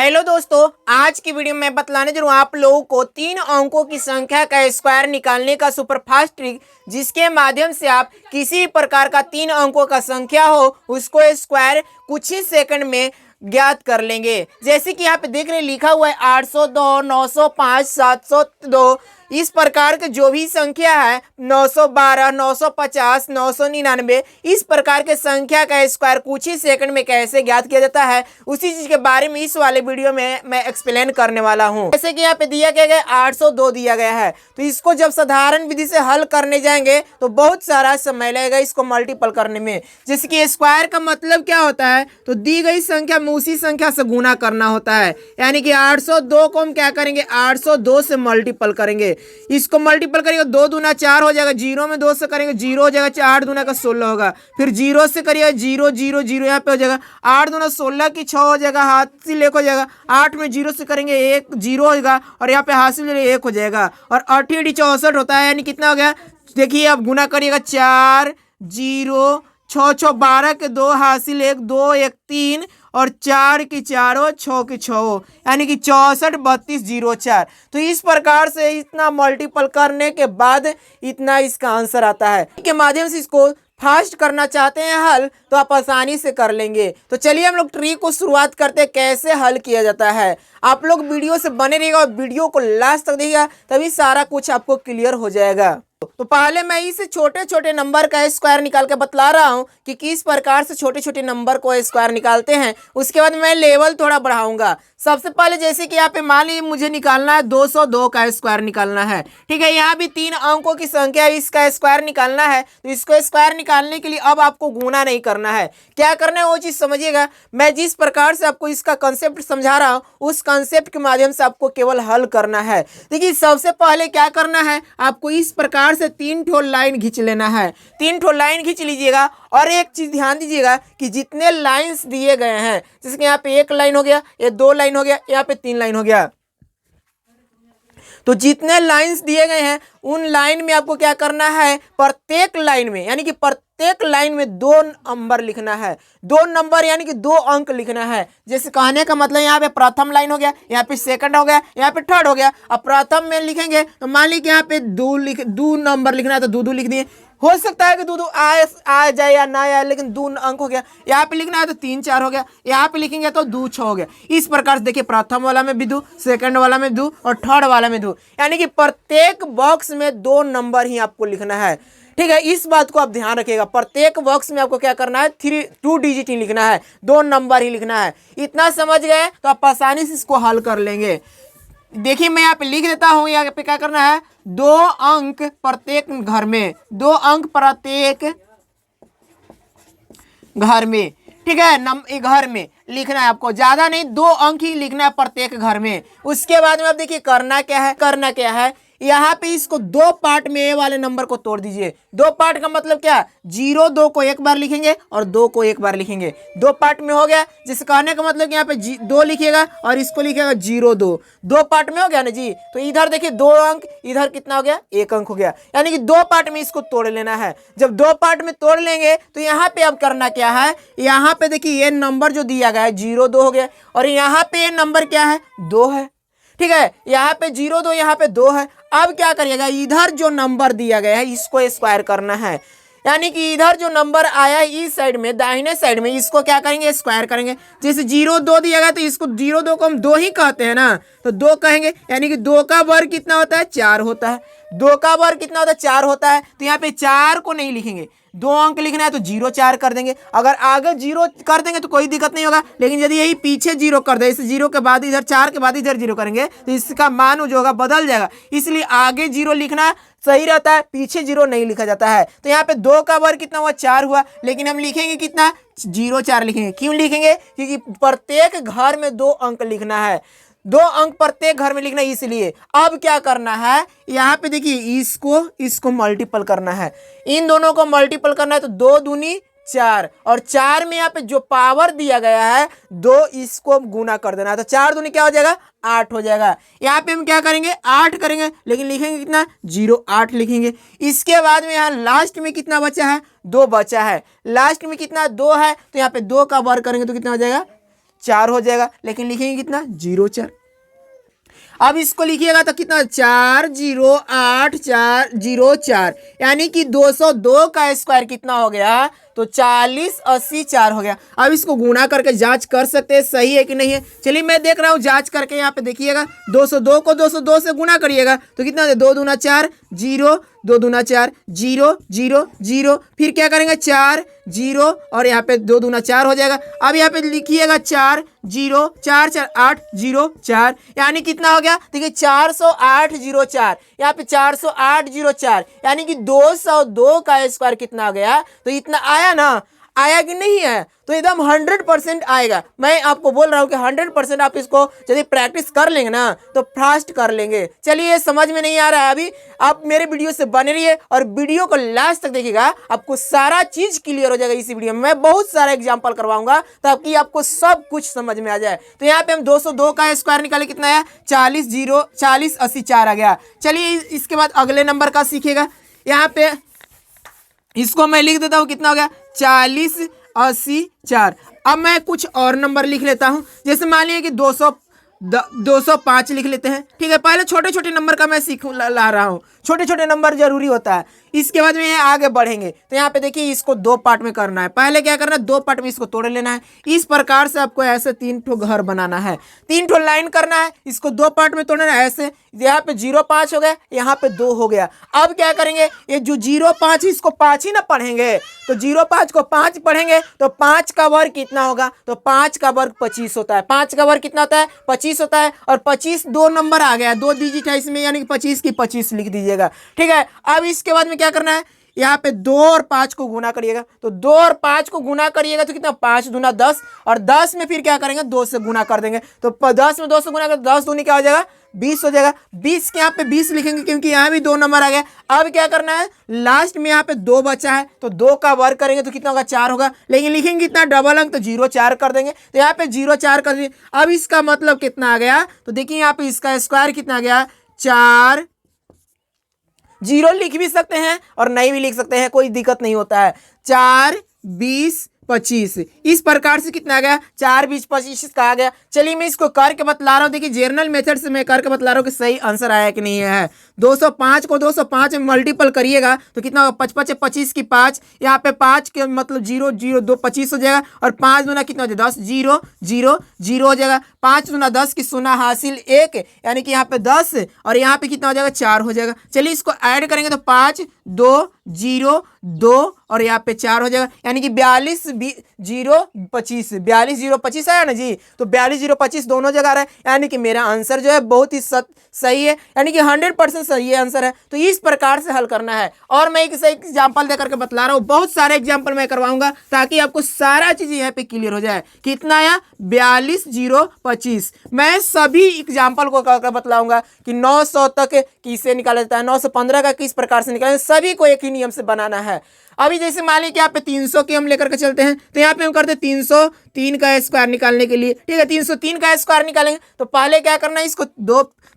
Hello दोस्तों, आज की वीडियो में बतलाने जा रहा हूँ आप लोगों को 3 अंकों की संख्या का स्क्वायर निकालने का सुपरफास्ट ट्रिक, जिसके माध्यम से आप किसी प्रकार का 3 अंकों का संख्या हो उसको स्क्वायर कुछ ही सेकंड में ज्ञात कर लेंगे। जैसे कि यहाँ पे देख रहे लिखा हुआ है 802, 905, 702। इस प्रकार के जो भी संख्या है 912, 950, 999, इस प्रकार के संख्या का स्क्वायर कुछ ही सेकंड में कैसे ज्ञात किया जाता है, उसी चीज के बारे में इस वाले वीडियो में मैं एक्सप्लेन करने वाला हूं। जैसे कि यहाँ पे दिया गया है 802 दिया गया है, तो इसको जब साधारण विधि से हल करने जाएंगे तो बहुत सारा समय लगेगा इसको मल्टीपल करने में। जैसे कि स्क्वायर का मतलब क्या होता है, तो दी गई संख्या में उसी संख्या से गुना करना होता है। यानी कि 802 को हम क्या करेंगे, 802 से मल्टीपल करेंगे। इसको मल्टीपल करिएगा 2 दूना 4 हो जाएगा, 0 में 2 से करेंगे 0 हो जाएगा, 4 दूना का 16 होगा, फिर 0 से करिएगा 0 0 0 यहाँ पे हो जाएगा, 8 दूना 16 की 6 हो जाएगा, हाथ से लेकर हो जाएगा, 8 में 0 से करेंगे 1 0 होगा और यहाँ पे हासिल 1 हो जाएगा और 8 64 होता है। यानी कितना हो गया, देखिए अब गुना करिएगा 4 0 6 6 12 के 2 हासिल 1 2 1 3 और 4 की 4 हो 6 की 6 हो, यानी कि 64 32 0 4। तो इस प्रकार से इतना मल्टीपल करने के बाद इतना इसका आंसर आता है। के माध्यम से इसको फास्ट करना चाहते हैं हल तो आप आसानी से कर लेंगे। तो चलिए हम लोग ट्रिक को शुरुआत करते हैं कैसे हल किया जाता है। आप लोग वीडियो से बने रहिएगा और वीडियो को लास्ट तक देखिएगा, तभी सारा कुछ आपको क्लियर हो जाएगा। तो पहले मैं इस छोटे छोटे नंबर का स्क्वायर निकाल के बतला रहा हूँ कि किस प्रकार से छोटे छोटे नंबर को स्क्वायर निकालते हैं। उसके बाद मैं लेवल थोड़ा बढ़ाऊंगा। सबसे पहले जैसे कि यहाँ पे मान लीजिए मुझे निकालना है 202 का स्क्वायर निकालना है, ठीक है। यहाँ भी 3 अंकों की संख्या है, इसका स्क्वायर निकालना है। तो इसको स्क्वायर निकालने के लिए अब आपको गुना नहीं करना है, क्या करना है वो चीज़ समझिएगा। मैं जिस प्रकार से आपको इसका कंसेप्ट समझा रहा हूँ उस कंसेप्ट के माध्यम से आपको केवल हल करना है। देखिए सबसे पहले क्या करना है, आपको इस प्रकार से 3 ठो लाइन खींच लेना है। 3 ठो लाइन खींच लीजिएगा और एक चीज ध्यान दीजिएगा कि जितने लाइंस दिए गए हैं, जैसे कि यहाँ पे 1 लाइन हो गया, ये 2 लाइन हो गया, यहाँ पे 3 लाइन हो गया, तो जितने लाइंस दिए गए हैं उन लाइन में आपको क्या करना है, प्रत्येक लाइन में यानी कि प्रत्येक लाइन में 2 नंबर लिखना है। 2 नंबर यानी कि 2 अंक लिखना है। जैसे कहने का मतलब यहाँ पे प्रथम लाइन हो गया, यहाँ पे सेकंड हो गया, यहाँ पे थर्ड हो गया। अब प्रथम में लिखेंगे तो मान लीजिए यहाँ पे 2 नंबर लिखना है तो 2 2 लिख दिए। हो सकता है कि 2 2 आ जाए या ना आए, लेकिन 2 अंक हो गया। यहाँ पे लिखना है तो 3 4 हो गया, यहाँ पे लिखेंगे तो 2 6 हो गया। इस प्रकार से देखिए प्रथम वाला में भी 2, सेकंड वाला में 2 और थर्ड वाला में 2, यानी कि प्रत्येक बॉक्स में 2 नंबर ही आपको लिखना है, ठीक है। इस बात को आप ध्यान रखिएगा, प्रत्येक बॉक्स में आपको क्या करना है, 2 डिजिट ही लिखना है, 2 नंबर ही लिखना है। इतना समझ गए तो आप आसानी से इसको हल कर लेंगे। देखिए मैं यहाँ पे लिख देता हूँ, यहाँ पे क्या करना है, 2 अंक प्रत्येक घर में, 2 अंक प्रत्येक घर में, ठीक है। घर में लिखना है आपको, ज्यादा नहीं, 2 अंक ही लिखना है प्रत्येक घर में। उसके बाद में अब देखिए करना क्या है, यहाँ पे इसको 2 पार्ट में ए वाले नंबर को तोड़ दीजिए। 2 पार्ट का मतलब क्या, 0 2 को एक बार लिखेंगे और 2 को एक बार लिखेंगे। 2 पार्ट में हो गया, जिसे कहने का मतलब कि यहाँ पे 2 लिखिएगा और इसको लिखिएगा 0 2। 2 पार्ट में हो गया ना जी। तो इधर देखिए 2 अंक, इधर कितना हो गया, 1 अंक हो गया। यानी कि 2 पार्ट में इसको तोड़ लेना है। जब 2 पार्ट में तोड़ लेंगे तो यहाँ पे अब करना क्या है, यहाँ पे देखिए ये नंबर जो दिया गया है 0 2 हो गया और यहाँ पे ये नंबर क्या है, 2 है, ठीक है। यहाँ पे 0 2, यहाँ पे 2 है। अब क्या करिएगा, इधर जो नंबर दिया गया है इसको स्क्वायर करना है। यानी कि इधर जो नंबर आया है इस साइड में, दाहिने साइड में, इसको क्या करेंगे, स्क्वायर करेंगे। जैसे 0 2 दिया गया तो इसको 0 2 को हम 2 ही कहते हैं ना, तो 2 कहेंगे। यानी कि 2 का वर्ग कितना होता है, 4 होता है। 2 का वर्ग कितना होता है, 4 होता है। तो यहाँ पे 4 को नहीं लिखेंगे, 2 अंक लिखना है तो 0 4 कर देंगे। अगर आगे 0 कर देंगे तो कोई दिक्कत नहीं होगा, लेकिन यदि यही पीछे 0 कर दे, इस 0 के बाद इधर 4 के बाद इधर 0 करेंगे तो इसका मान जो होगा बदल जाएगा। इसलिए आगे 0 लिखना सही रहता है, पीछे 0 नहीं लिखा जाता है। तो यहाँ पे 2 का वर्ग कितना हुआ, 4 हुआ, लेकिन हम लिखेंगे कितना, 0 4 लिखेंगे। क्यों लिखेंगे, क्योंकि प्रत्येक घर में 2 अंक लिखना है, 2 अंक प्रत्येक घर में लिखना है, इसलिए। अब क्या करना है, यहाँ पे देखिए इसको मल्टीपल करना है, इन दोनों को मल्टीपल करना है। तो 2 दूनी 4 और 4 में यहाँ पे जो पावर दिया गया है 2, इसको गुना कर देना है। तो 4 दूनी क्या हो जाएगा, 8 हो जाएगा। यहाँ पे हम क्या करेंगे, 8 करेंगे, लेकिन लिखेंगे कितना, 0 8 लिखेंगे। इसके बाद में यहाँ लास्ट में कितना बचा है, 2 बचा है। लास्ट में कितना, 2 है, तो यहाँ पे 2 का वर्ग करेंगे तो कितना हो जाएगा, 4 हो जाएगा, लेकिन लिखेंगे कितना 0 4। अब इसको लिखिएगा तो कितना 408404, यानी कि 202 का स्क्वायर कितना हो गया, तो 4084 हो गया। अब इसको गुणा करके जांच कर सकते हैं सही है कि नहीं है। चलिए मैं देख रहा हूँ जांच करके, यहाँ पे देखिएगा 202 को 202 से गुणा करिएगा तो कितना हो, 2 दूना 4 0, 2 दूना 4 0 0 0, फिर क्या करेंगे 4 0 और यहाँ पे 2 दूना 4 हो जाएगा। अब यहाँ पे लिखिएगा 4 0 4 4 8 0 4, यानी कितना हो गया, देखिए 40804, यहाँ पे 40804, यानी कि 202 का स्क्वायर कितना आ गया, तो इतना आया ना, आया कि नहीं है, तो एकदम 100% आएगा। मैं आपको बोल रहा हूँ कि 100% आप इसको यदि प्रैक्टिस कर लेंगे ना तो फास्ट कर लेंगे। चलिए समझ में नहीं आ रहा है अभी, आप मेरे वीडियो से बने रहिए और वीडियो को लास्ट तक देखिएगा, आपको सारा चीज क्लियर हो जाएगा। इसी वीडियो में मैं बहुत सारा एग्जांपल करवाऊंगा ताकि आपको सब कुछ समझ में आ जाए। तो यहाँ पे हम 202 का स्क्वायर निकाले, कितना आया 4084 आ गया। चलिए इसके बाद अगले नंबर का सीखेगा। यहाँ पे इसको मैं लिख देता हूँ, कितना हो गया 4084। अब मैं कुछ और नंबर लिख लेता हूँ, जैसे मान लीजिए कि 205 लिख लेते हैं। ठीक है, पहले छोटे छोटे नंबर का मैं ला रहा हूँ, छोटे छोटे नंबर जरूरी होता है। इसके बाद में आगे बढ़ेंगे तो यहाँ पे देखिए इसको 2 पार्ट में करना है। पहले क्या करना है, 2 पार्ट में इसको तोड़ लेना है। इस प्रकार से आपको ऐसे 3 ठो घर बनाना है, 3 ठो लाइन करना है, इसको 2 पार्ट में तोड़ना है। ऐसे यहाँ पे 0 5 हो गया, यहाँ पे 2 हो गया। अब क्या करेंगे, ये जो 0 5 इसको 5 ही ना पढ़ेंगे, तो 0 5 को 5 पढ़ेंगे तो 5 का वर्ग कितना होगा, तो 5 का वर्ग 25 होता है। 5 का वर्ग कितना होता है, 25 होता है। और 25 2 नंबर आ गया, 2 डिजिट है इसमें, यानी कि 25 की 25 लिख दीजिएगा। ठीक है, अब इसके बाद में क्या करना है, यहाँ पे 2 और 5 को गुना करिएगा, तो 2 और 5 को गुना करिएगा तो कितना 5 दूना 10, और 10 में फिर क्या करेंगे 2 से गुना कर देंगे, तो 10 में 2 से गुना कर 10 दूनी क्या हो जाएगा 20 हो जाएगा। 20 के यहाँ पे 20 लिखेंगे क्योंकि यहाँ भी 2 नंबर आ गया। अब क्या करना है, लास्ट में यहाँ पे 2 बचा है, तो 2 का वर्ग करेंगे तो कितना होगा 4 होगा, लेकिन लिखेंगे कितना डबल अंक, तो 0 4 कर देंगे, तो यहाँ पे 0 4 कर देंगे। अब इसका मतलब कितना आ गया, तो देखिए यहाँ पे इसका स्क्वायर कितना आ गया 4, 0 लिख भी सकते हैं और नहीं भी लिख सकते हैं, कोई दिक्कत नहीं होता है। 4 20 25, इस प्रकार से कितना आ गया 4 20 25 का आ गया। चलिए मैं इसको करके बतला रहा हूँ, देखिए जर्नल मेथड से मैं करके बतला रहा हूँ कि सही आंसर आया कि नहीं है। 205 को 205 में मल्टीपल करिएगा तो कितना होगा 55 25 की 5, यहाँ पे 5 के मतलब 0 0 2 25 हो जाएगा, और 5 दूना कितना हो जाएगा 10 0 0 0 हो जाएगा। 5 दूना 10 की शून्य हासिल 1, यानी कि यहाँ पे 10 और यहाँ पे कितना हो जाएगा 4 हो जाएगा। चलिए इसको ऐड करेंगे तो 5 2 0 2 और यहाँ पे 4 हो जाएगा, यानी कि 42 0 25, 42 0 25 आया ना जी, तो 42 0 25 दोनों जगह आ रहा है, यानी कि मेरा आंसर जो है बहुत ही सही है, यानी कि 100% सही आंसर है। तो इस प्रकार से हल करना है, और मैं एक सही एग्जाम्पल देकर के बतला रहा हूँ, बहुत सारे एग्जाम्पल मैं करवाऊंगा ताकि आपको सारा चीज यहाँ पे क्लियर हो जाए। कितना आया 42 0 25। मैं सभी एग्जाम्पल को करके बतलाऊंगा कि 900 तक किसे निकाला जाता है, 915 का किस प्रकार से निकाला, सभी को एक ही नियम से बनाना है। अभी जैसे मान लीजिए कि यहाँ पे 300 के हम लेकर के चलते हैं, तो यहाँ पे हम करते हैं 303 का स्क्वायर निकालने के लिए। ठीक है, 303 का स्क्वायर निकालेंगे तो पहले क्या करना है, इसको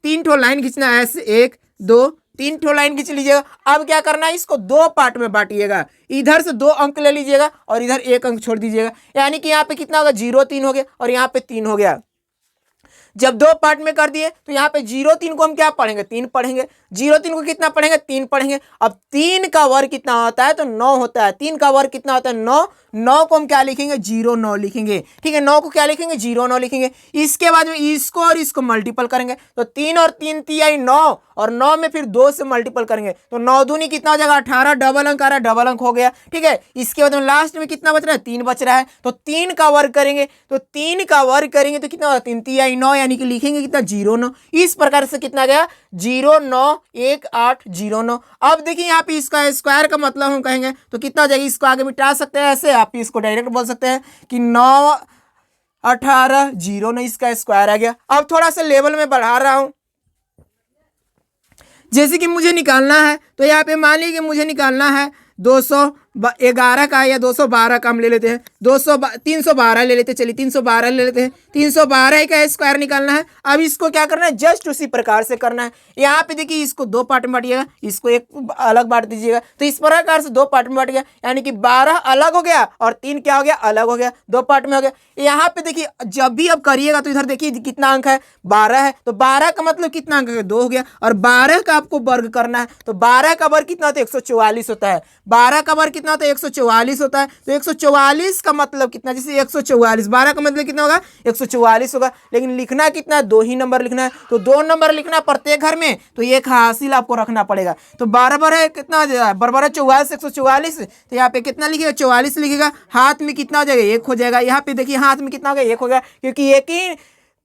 3 ठो लाइन खींचना है, ऐसे 1 2 3 ठो लाइन खींच लीजिएगा। अब क्या करना है, इसको 2 पार्ट में बांटिएगा, इधर से 2 अंक ले लीजिएगा और इधर 1 अंक छोड़ दीजिएगा, यानी कि यहाँ पे कितना होगा 0 3 हो गया और यहाँ पे 3 हो गया। जब 2 पार्ट में कर दिए तो यहाँ पे 0 3 को हम क्या पढ़ेंगे 3 पढ़ेंगे, 0 3 को कितना पढ़ेंगे 3 पढ़ेंगे। अब 3 का वर्ग कितना होता है, तो 9 होता है। 3 का वर्ग कितना होता है 9, 9 को हम क्या लिखेंगे 0 9 लिखेंगे। ठीक है, 9 को क्या लिखेंगे 0 9 लिखेंगे। इसके बाद में इसको और इसको मल्टीपल करेंगे, तो 3 और 3 तिहाई 9, और 9 में फिर 2 से मल्टीपल करेंगे तो 9 दूनी कितना हो जाएगा 18, डबल अंक आ रहा है, डबल अंक हो गया। ठीक है, इसके बाद में लास्ट में कितना बच रहा है 3 बच रहा है, तो 3 का वर्ग करेंगे, तो 3 का वर्ग करेंगे तो कितना होगा 3 तिहाई 9, यानी कि लिखेंगे कितना 0 9। इस प्रकार से कितना गया 0 9 1 8 0 9। अब देखिए यहाँ पे इसका स्क्वायर का मतलब हम कहेंगे तो कितना हो जाएगा, इसको आगे मिटा सकते हैं, ऐसे आप इसको डायरेक्ट बोल सकते हैं कि 9 18 0 9, इसका स्क्वायर आ गया। अब थोड़ा सा लेवल में बढ़ा रहा हूं, जैसे कि मुझे निकालना है, तो यहाँ पे मान लीजिए कि मुझे निकालना है 11 का या 212 का हम ले लेते हैं, 312 ले लेते हैं। चलिए 312 ले लेते हैं। 312 का स्क्वायर निकालना है। अब इसको क्या करना है, जस्ट उसी प्रकार से करना है। यहाँ पे देखिए इसको दो पार्ट में बांटिएगा, इसको एक अलग बांट दीजिएगा। तो इस प्रकार से दो पार्ट में बांट गया, यानी कि 12 अलग हो गया और 3 क्या हो गया, अलग हो गया, दो पार्ट में हो गया। यहाँ पे देखिए जब भी अब करिएगा तो इधर देखिए कितना अंक है, 12 है। तो 12 का मतलब कितना अंक है, 2 हो गया। और 12 का आपको वर्ग करना है, तो 12 का वर्ग कितना होता है, 144 होता है। 12 का वर्ग कितना होता है, 144 होता है। तो 144 का मतलब कितना, जैसे 144, 12 का मतलब कितना होगा, 144 होगा। लेकिन लिखना कितना है, 2 ही नंबर लिखना है। तो 2 नंबर लिखना है प्रत्येक घर में, तो एक हासिल आपको रखना पड़ेगा। तो बराबर है कितना हो जाएगा, बराबर है 44 144। तो यहाँ पे कितना लिखेगा, 44 लिखेगा। हाथ में कितना हो जाएगा, 1 हो जाएगा। यहाँ पे देखिए हाथ में कितना हो गया, 1 हो गया, क्योंकि एक ही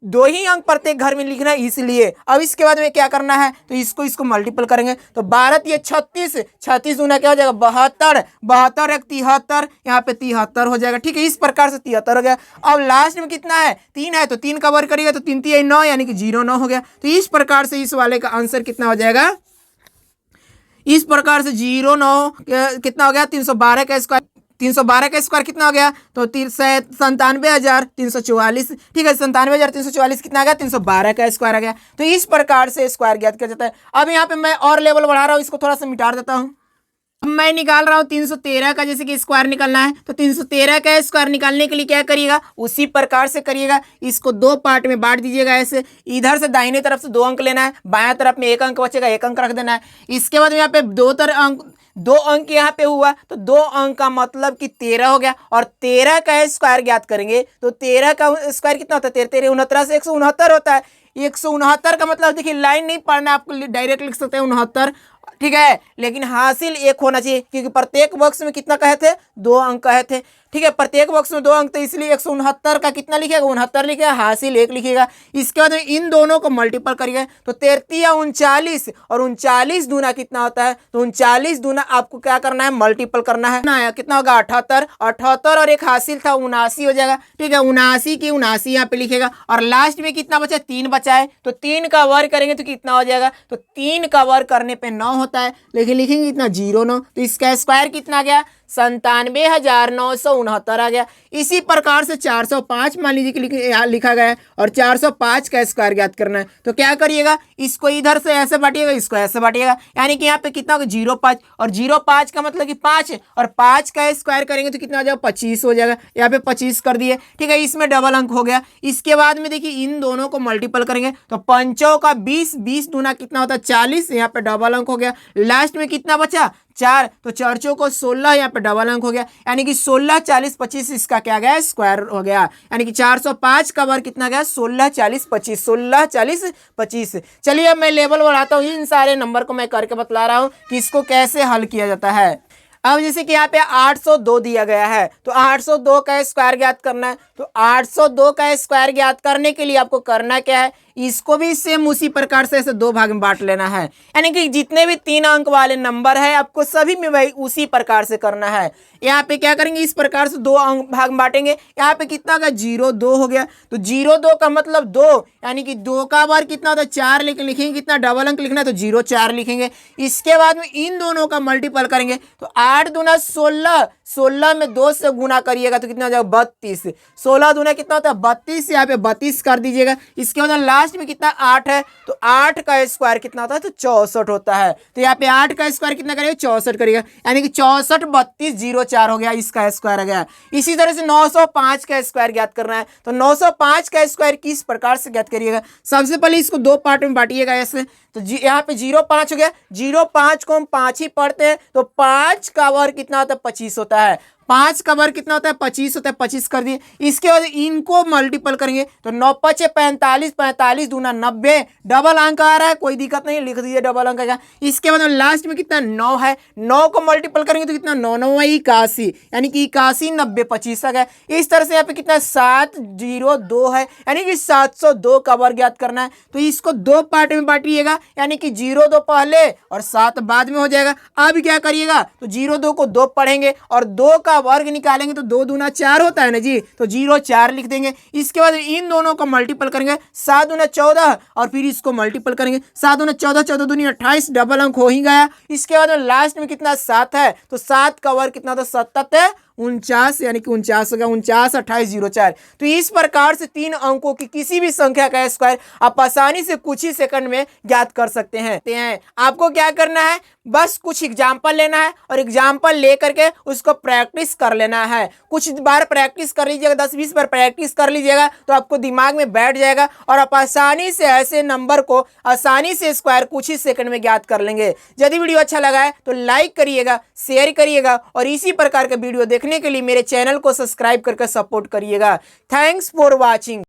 2 ही अंक प्रत्येक घर में लिखना है इसलिए। अब इसके बाद में क्या करना है, तो इसको मल्टीपल करेंगे। तो 12 ये 36, 36 दूना क्या हो जाएगा, 72, 72 एक 73, यहाँ पे 73 हो जाएगा। ठीक है, इस प्रकार से 73 हो गया। अब लास्ट में कितना है, 3 है, तो 3 का वर्ग करिएगा तो 3 3 9, यानी कि 09 हो गया। तो इस प्रकार से इस वाले का आंसर कितना हो जाएगा, इस प्रकार से 09 कितना हो गया, 312 का स्क्वायर। 312 का स्क्वायर कितना हो गया, तो 97,344। ठीक है, 97,344 कितना आ गया, 312 का स्क्वायर आ गया। तो इस प्रकार से स्क्वायर ज्ञात किया जाता है। अब यहाँ पे मैं और लेवल बढ़ा रहा हूँ, इसको थोड़ा सा मिटा देता हूँ। अब मैं निकाल रहा हूँ 313 का, जैसे कि स्क्वायर निकालना है। तो 313 का स्क्वायर निकालने के लिए क्या करिएगा, उसी प्रकार से करिएगा। इसको 2 पार्ट में बांट दीजिएगा ऐसे। इधर से दाहिने तरफ से 2 अंक लेना है, बाएं तरफ में 1 अंक बचेगा, 1 अंक रख देना है। इसके बाद यहाँ पे 2 अंक यहाँ पे हुआ, तो 2 अंक का मतलब कि 13 हो गया। और 13 का स्क्वायर ज्ञात करेंगे, तो 13 का स्क्वायर कितना होता है, 13 69 से 169 होता है। 169 का मतलब देखिए लाइन नहीं पढ़ना, आपको डायरेक्ट लिख सकते हैं 69। ठीक है, लेकिन हासिल 1 होना चाहिए, क्योंकि प्रत्येक बॉक्स में कितना कहे थे, 2 अंक कहे थे। ठीक है, प्रत्येक बॉक्स में 2 अंक, तो इसलिए 169 का कितना लिखेगा, 69 लिखेगा, हासिल 1 लिखेगा। इसके बाद में इन दोनों को मल्टीपल करिएगा, तो 33 या 39, और 39 दूना कितना होता है, तो 39 दूना आपको क्या करना है, मल्टीपल करना है ना। कितना होगा, 78, 78 और एक हासिल था 79 हो जाएगा। ठीक है, 79 की 79 यहाँ पे लिखेगा। और लास्ट में कितना बचा, 3 बचा है, तो 3 का वर्ग करेंगे तो कितना हो जाएगा, तो 3 का वर्ग करने पे 9 होता है, लेकिन लिखेंगे कितना, 09। तो इसका स्क्वायर कितना गया, 97,969 आ गया। इसी प्रकार से 405 मान लीजिए कि यहाँ लिखा गया है, और 405 का स्क्वायर ज्ञात करना है। तो क्या करिएगा, इसको इधर से ऐसे बांटिएगा, इसको ऐसे बांटिएगा, यानी कि यहाँ पे कितना होगा, 05, और 05 का मतलब कि 5, और 5 का स्क्वायर करेंगे तो कितना हो जाएगा, 25 हो जाएगा। यहाँ पे 25 कर दिए। ठीक है, इसमें डबल अंक हो गया। इसके बाद में देखिए इन दोनों को मल्टीपल करेंगे, तो 5 का 20, 20 दूना कितना होता है, 40, यहाँ पे डबल अंक हो गया। लास्ट में कितना बचा, 4, तो 4 को 16, यहाँ पे डबल अंक हो गया, यानी कि 16 40 25, इसका क्या गया, स्क्वायर हो गया। यानी कि 405 का वर्ग कितना गया, 16 40 25, 16 40 25। चलिए अब मैं लेवल बढ़ाता हूँ, इन सारे नंबर को मैं करके बतला रहा हूँ कि इसको कैसे हल किया जाता है। अब जैसे कि यहाँ पे 802 दिया गया है, तो 802 का स्क्वायर ज्ञात करना है। तो 802 का स्क्वायर ज्ञात करने के लिए आपको करना क्या है, इसको भी सेम उसी प्रकार से ऐसे 2 भाग में बांट लेना है। यानी कि जितने भी 3 अंक वाले नंबर है आपको सभी में वही उसी प्रकार से करना है। यहाँ पे क्या करेंगे, इस प्रकार से 2 अंक भाग में बांटेंगे। यहाँ पे कितना होगा, 02 हो गया। तो 02 का मतलब 2, यानी कि 2 का वर्ग कितना होता है, 4, लेकिन लिखेंगे कितना, डबल अंक लिखना है, तो 04 लिखेंगे। इसके बाद में इन दोनों का मल्टीपल करेंगे, तो 8 दूना 16, 16 में 2 से गुना करिएगा तो कितना हो जाएगा, 32। 16 दूना कितना होता है, 32, यहाँ पे 32 कर दीजिएगा। इसके बाद लास्ट में कितना, 8 है, तो 8 का स्क्वायर कितना होता है, तो 64 होता है। तो यहाँ पे 8 का स्क्वायर कितना करेगा, 64 करेगा, यानी कि 64 32 04 हो गया, इसका स्क्वायर आ गया। इसी तरह से 905 का स्क्वायर ज्ञात करना है। तो 905 का स्क्वायर किस प्रकार से ज्ञात करिएगा, सबसे पहले इसको 2 पार्ट में बांटिएगा ऐसे। तो यहाँ पे 05 हो गया, 05 को हम 5 ही पढ़ते हैं, तो 5 का वर्ग कितना होता है, 25 होता है। 5 का वर्ग कितना होता है, 25 होता है, 25 कर दिए। इसके बाद इनको मल्टीपल करेंगे, तो 9 5 45, 45 दूना 90, डबल अंक आ रहा है, कोई दिक्कत नहीं, लिख दीजिए डबल अंक आएगा। इसके बाद लास्ट में कितना, 9 है, 9 को मल्टीपल करेंगे तो कितना, 9 9 81, यानी कि 81 90 25 आ गया। इस तरह से यहाँ पे कितना, 702 है, यानी कि 702 का वर्ग ज्ञात करना है। तो इसको 2 पार्ट में बांटिएगा, यानी कि 02 पहले और 7 बाद में हो जाएगा। अब क्या करिएगा, तो 02 को 2 पढ़ेंगे और 2 का का वर्ग निकालेंगे तो 2 दूना 4 होता है ना जी, तो 0 4 लिख देंगे। इसके बाद इन दोनों को मल्टीपल करेंगे, 7 दूना 14 और फिर इसको मल्टीपल करेंगे, 7 दूना 14, 14 दूनी 28, डबल अंक हो ही गया। इसके बाद लास्ट में कितना 7 है, तो 7 का वर्ग कितना था 7 49, यानी कि 49 हो गया, 49 28 04। तो इस प्रकार से 3 अंकों की किसी भी संख्या का स्क्वायर आप आसानी से कुछ ही सेकंड में ज्ञात कर सकते हैं। आपको क्या करना है, बस कुछ एग्जाम्पल लेना है और एग्जाम्पल लेकर के उसको प्रैक्टिस कर लेना है। कुछ बार प्रैक्टिस कर लीजिएगा, 10-20 बार प्रैक्टिस कर लीजिएगा तो आपको दिमाग में बैठ जाएगा और आप आसानी से ऐसे नंबर को आसानी से स्क्वायर कुछ ही सेकंड में ज्ञात कर लेंगे। यदि वीडियो अच्छा लगा है तो लाइक करिएगा, शेयर करिएगा और इसी प्रकार के वीडियो देखने के लिए मेरे चैनल को सब्सक्राइब करके सपोर्ट करिएगा। Thanks for watching.